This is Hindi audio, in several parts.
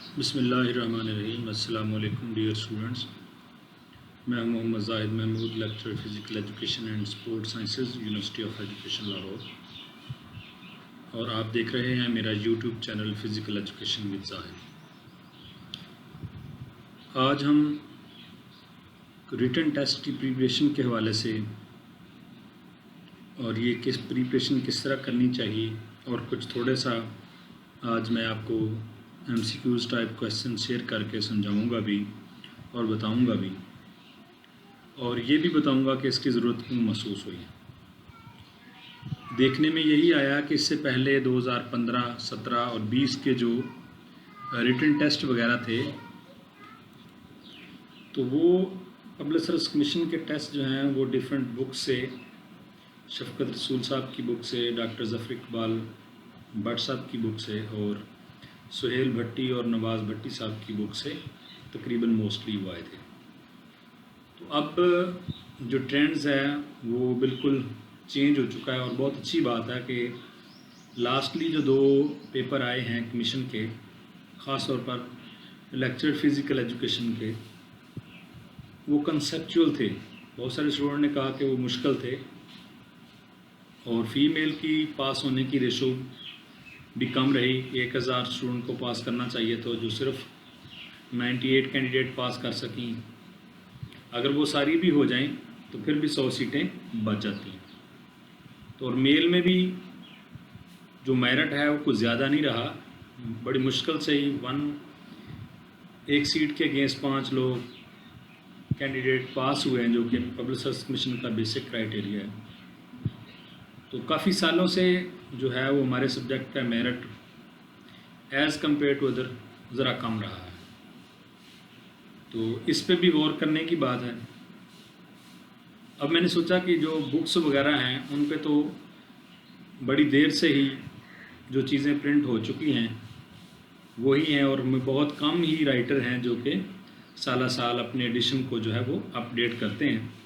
बिस्मिल्लाहिर्रहमानिर्रहीम। अस्सलाम वालेकुम डियर स्टूडेंट्स। मैं Mohammad Zahid Mahmood, lecturer physical education and sport sciences, university of education Lahore, और आप देख रहे हैं मेरा YouTube channel physical education with Zahid. आज हम रिटन टेस्ट की प्रिपरेशन के हवाले से और ये प्रिपरेशन किस तरह करनी चाहिए और कुछ थोड़े सा आज मैं आपको MCQs टाइप क्वेश्चन शेयर करके समझाऊंगा भी और बताऊंगा भी, और ये भी बताऊंगा कि इसकी ज़रूरत क्यों महसूस हुई। देखने में यही आया कि इससे पहले 2015, 17 और 20 के जो रिटन टेस्ट वगैरह थे, तो वो पब्लिक सर्विस कमीशन के टेस्ट जो हैं वो डिफरेंट बुक से, शफ़क़त रसूल साहब की बुक से, डॉक्टर ज़फ़र इकबाल भट्ट साहब की बुक से और सुहेल भट्टी और नवाज़ भट्टी साहब की बुक से तकरीबन मोस्टली वो आए थे। तो अब जो ट्रेंड्स है वो बिल्कुल चेंज हो चुका है, और बहुत अच्छी बात है कि लास्टली जो 2 पेपर आए हैं कमीशन के, ख़ास तौर पर लेक्चर फ़िज़िकल एजुकेशन के, वो कंसेप्चुअल थे। बहुत सारे स्टूडेंट ने कहा कि वो मुश्किल थे, और फीमेल की पास होने की रेशो भी कम रही। 1000 स्टूडेंट को पास करना चाहिए, तो जो सिर्फ 98 कैंडिडेट पास कर सकें, अगर वो सारी भी हो जाएं तो फिर भी 100 सीटें बच जाती हैं। तो और मेल में भी जो मेरिट है वो कुछ ज़्यादा नहीं रहा, बड़ी मुश्किल से ही एक सीट के अगेंस्ट 5 लोग कैंडिडेट पास हुए हैं, जो कि पब्लिक सर्विस कमीशन का बेसिक क्राइटेरिया है। तो काफ़ी सालों से जो है वो हमारे सब्जेक्ट का merit as compare to other ज़रा कम रहा है। तो इस पे भी गौर करने की बात है। अब मैंने सोचा कि जो बुक्स वगैरह हैं उन पे तो बड़ी देर से ही जो चीज़ें प्रिंट हो चुकी हैं वही हैं, और बहुत कम ही राइटर हैं जो कि साल अपने एडिशन को जो है वो अपडेट करते हैं।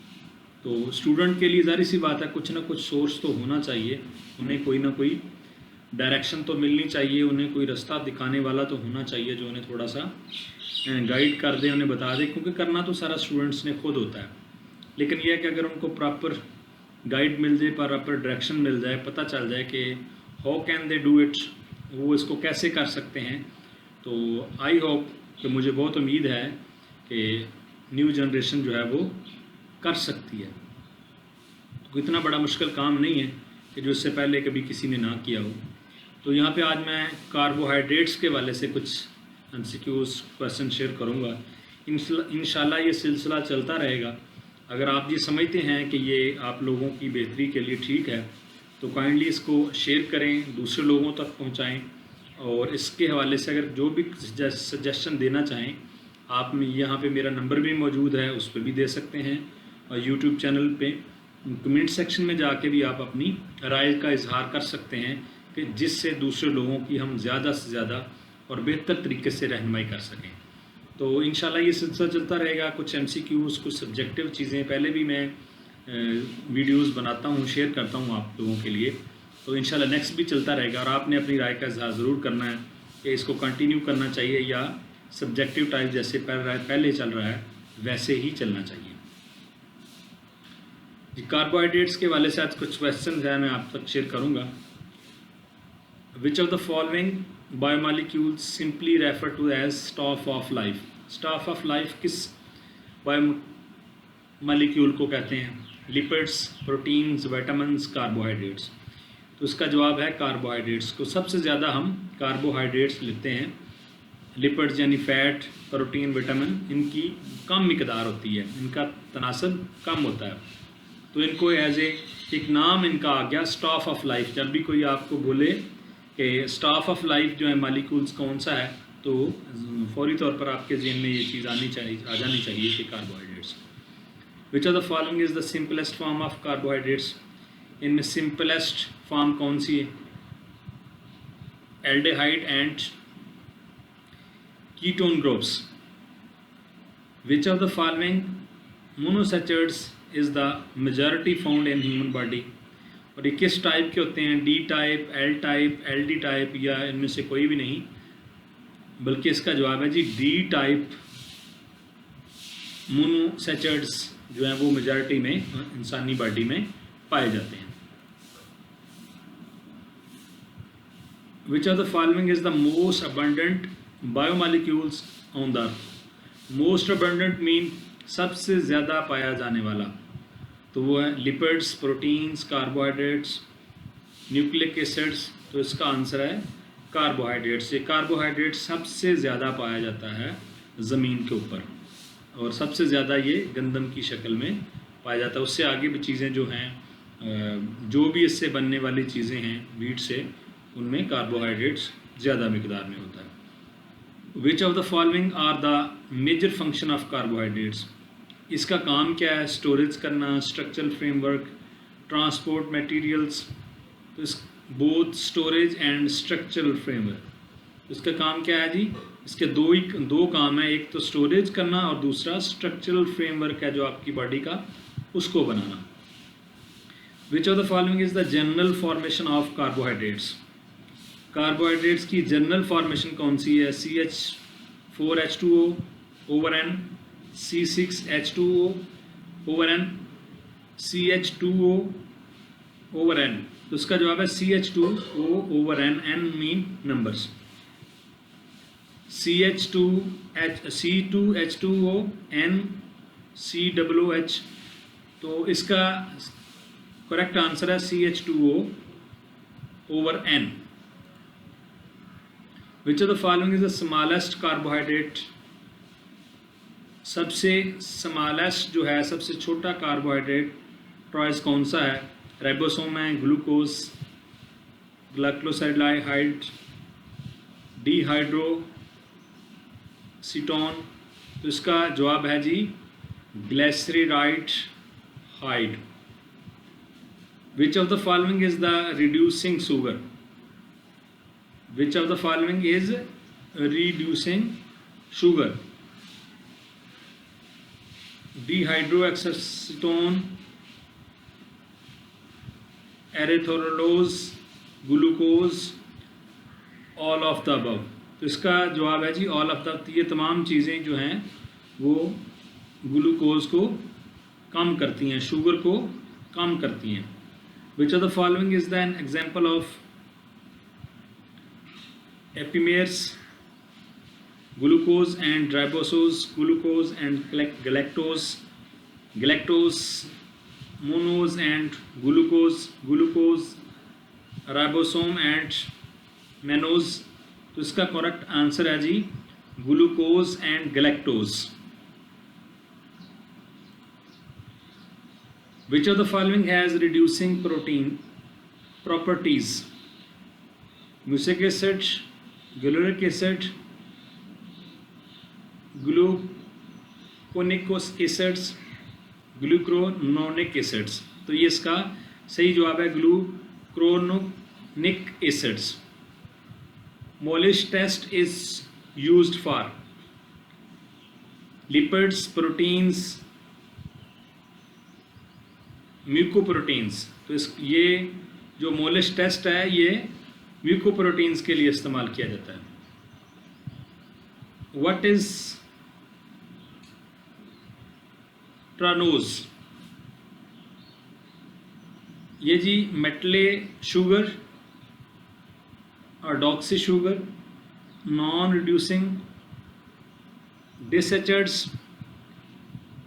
तो स्टूडेंट के लिए ज़ाहिर सी बात है कुछ ना कुछ सोर्स तो होना चाहिए, उन्हें कोई ना कोई डायरेक्शन तो मिलनी चाहिए, उन्हें कोई रास्ता दिखाने वाला तो होना चाहिए जो उन्हें थोड़ा सा गाइड कर दे, उन्हें बता दे, क्योंकि करना तो सारा स्टूडेंट्स ने खुद होता है। लेकिन यह है कि अगर उनको प्रॉपर गाइड मिल जाए, प्रॉपर डायरेक्शन मिल जाए, पता चल जाए कि how can they do it, वो इसको कैसे कर सकते हैं, तो आई होप कि मुझे बहुत उम्मीद है कि न्यू जनरेशन जो है वो कर सकती है। तो इतना बड़ा मुश्किल काम नहीं है कि जो इससे पहले कभी किसी ने ना किया हो। तो यहाँ पे आज मैं कार्बोहाइड्रेट्स के वाले से कुछ MCQs क्वेश्चन शेयर करूँगा। इंशाल्लाह ये सिलसिला चलता रहेगा। अगर आप ये समझते हैं कि ये आप लोगों की बेहतरी के लिए ठीक है, तो काइंडली इसको शेयर करें, दूसरे लोगों तक पहुँचाएँ, और इसके हवाले से अगर जो भी सजेशन देना चाहें आप, यहाँ पे मेरा नंबर भी मौजूद है, उस पर भी दे सकते हैं, और यूट्यूब चैनल पे कमेंट सेक्शन में जाके भी आप अपनी राय का इजहार कर सकते हैं कि जिससे दूसरे लोगों की हम ज़्यादा से ज़्यादा और बेहतर तरीके से रहनुमाई कर सकें। तो इंशाल्लाह ये सिलसिला चलता रहेगा। कुछ MCQs, कुछ सब्जेक्टिव चीज़ें पहले भी मैं वीडियोस बनाता हूँ, शेयर करता हूँ आप लोगों के लिए। तो इंशाल्लाह नेक्स्ट भी चलता रहेगा, और आपने अपनी राय का इजहार ज़रूर करना है कि इसको कंटिन्यू करना चाहिए या सब्जेक्टिव टाइप जैसे पहले चल रहा है वैसे ही चलना चाहिए। कार्बोहाइड्रेट्स के वाले से आज कुछ क्वेश्चन हैं मैं आप तक शेयर करूँगा। Which of the following biomolecules simply refer to as staff of life. Staff of life किस बायोमॉलिक्यूल को कहते हैं? Lipids, proteins, vitamins, carbohydrates. तो इसका जवाब है कार्बोहाइड्रेट्स को। सबसे ज़्यादा हम कार्बोहाइड्रेट्स लेते हैं। लिपिड्स यानी फैट, प्रोटीन, विटामिन, इनकी कम मिकदार होती है, इनका तनासब कम होता है, तो इनको एज एक नाम इनका आ गया स्टाफ ऑफ लाइफ। जब भी कोई आपको बोले कि स्टाफ ऑफ लाइफ जो है मालिक्यूल्स कौन सा है, तो फौरी तौर पर आपके जहन में ये चीज़ आ जानी चाहिए कि carbohydrates. Which of the following is the simplest form of carbohydrates. इनमें सिंपलेस्ट फॉर्म कौन सी है? Aldehyde and ketone groups. Which of the following monosaccharides is the majority found in human body. और ये किस टाइप के होते हैं? D type, L type, LD type, या इनमें से कोई भी नहीं। बल्कि इसका जवाब है जी डी टाइप मोनोसैचुरेट्स जो हैं वो मेजॉरिटी में इंसानी बॉडी में पाए जाते हैं। विच of the following is the most abundant biomolecules on the earth. Most abundant mean सबसे ज़्यादा पाया जाने वाला, तो वो है lipids, proteins, carbohydrates, nucleic acids. तो इसका आंसर है कार्बोहाइड्रेट्स। ये कार्बोहाइड्रेट सबसे ज़्यादा पाया जाता है ज़मीन के ऊपर, और सबसे ज़्यादा ये गंदम की शक्ल में पाया जाता है। उससे आगे भी चीज़ें जो हैं, जो भी इससे बनने वाली चीज़ें हैं वीट से, उनमें कार्बोहाइड्रेट्स ज़्यादा मिकदार में होता है। Which of the following are the major function of carbohydrates. इसका काम क्या है? स्टोरेज करना, स्ट्रक्चरल फ्रेमवर्क, ट्रांसपोर्ट मटेरियल्स। तो इस both storage and structural framework, इसका काम क्या है जी? इसके दो काम है, एक तो स्टोरेज करना और दूसरा स्ट्रक्चरल फ्रेमवर्क है जो आपकी बॉडी का, उसको बनाना। Which of the following is the general formation of carbohydrates. Carbohydrates की जनरल फॉर्मेशन कौन सी है? CH4H2O over N, C6H2O over N, CH2O over N। तो इसका जवाब है CH2O over N। N mean numbers. C2H2O N COOH। तो इसका करेक्ट आंसर है CH2O over N। Which of the following is the smallest carbohydrate. सबसे स्मॉलेस्ट जो है, सबसे छोटा कार्बोहाइड्रेट ट्रॉइस कौन सा है? राइबोसोम है, ग्लूकोज, ग्लाइकोसाइलाइड, डिहाइड्रोसीटोन। तो इसका जवाब है जी glyceraldehyde. Which of the following is the reducing sugar. Which of the following is reducing sugar? Dehydroxyacetone, erythrulose, glucose, all of the above। तो इसका जवाब है जी all of the। ये तमाम चीज़ें जो हैं वो ग्लूकोज को कम करती हैं, शुगर को कम करती हैं। Which of the following is an example of epimers? Glucose and ribosose, glucose and galactose, monos and glucose, ribosome and mannose। तो इसका करेक्ट आंसर है जी glucose and galactose. Which of the following has reducing protein properties? Mucic acid, galluric acid, gluconic acids, glucuronic acids। तो ये इसका सही जवाब है glucuronic acids। Molish test is used for lipids, proteins, म्यूकोप्रोटीन्स। तो ये जो मोलिश टेस्ट है ये म्यूकोप्रोटीन्स के लिए इस्तेमाल किया जाता है। What is trehalose? ये जी मेटले शुगर और deoxy sugar, non reducing disaccharides,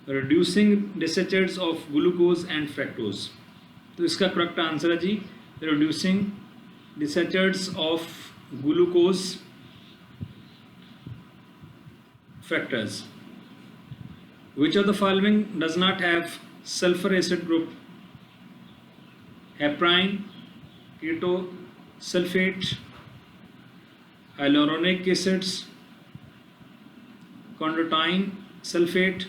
reducing disacchareds of glucose and fructose। तो इसका करेक्ट आंसर है जी reducing disacchareds of glucose fructose। Which of the following does not have sulfur acid group? heparin, keto sulfate, hyaluronic acids, chondroitin sulfate।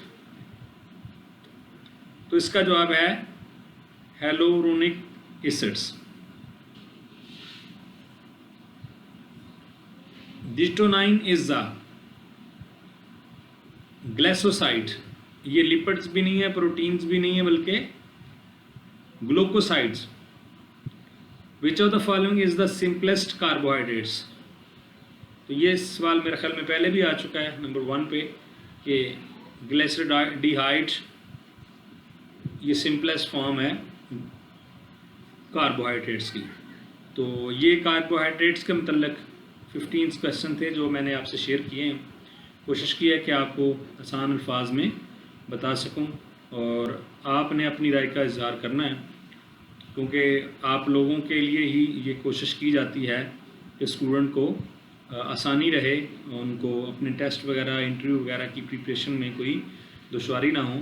तो इसका जवाब है hyaluronic acids। Digitonin is the glycoside. ये लिपिड्स भी नहीं है, प्रोटीन्स भी नहीं है, बल्कि glucosides. Which of the following is the simplest carbohydrates? तो ये सवाल मेरे ख्याल में पहले भी आ चुका है नंबर 1 पे कि ग्लिसरॉल्डिहाइड ये सिंपलेस्ट फॉर्म है कार्बोहाइड्रेट्स की। तो ये कार्बोहाइड्रेट्स के मतलब 15 क्वेश्चन थे जो मैंने आपसे शेयर किए हैं। कोशिश की है कि आपको आसान अल्फाज में बता सकूं और आपने अपनी राय का इजहार करना है, क्योंकि आप लोगों के लिए ही ये कोशिश की जाती है कि स्टूडेंट को आसानी रहे, उनको अपने टेस्ट वगैरह इंटरव्यू वगैरह की प्रिपरेशन में कोई दुश्वारी ना हो।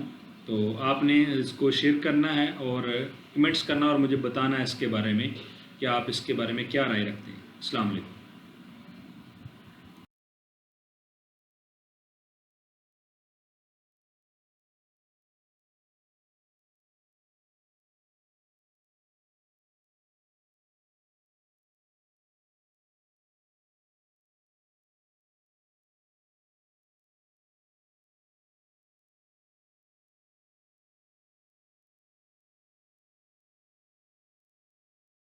तो आपने इसको शेयर करना है और कमेंट्स करना और मुझे बताना है इसके बारे में कि आप इसके बारे में क्या राय रखते हैं। अस्सलाम वालेकुम।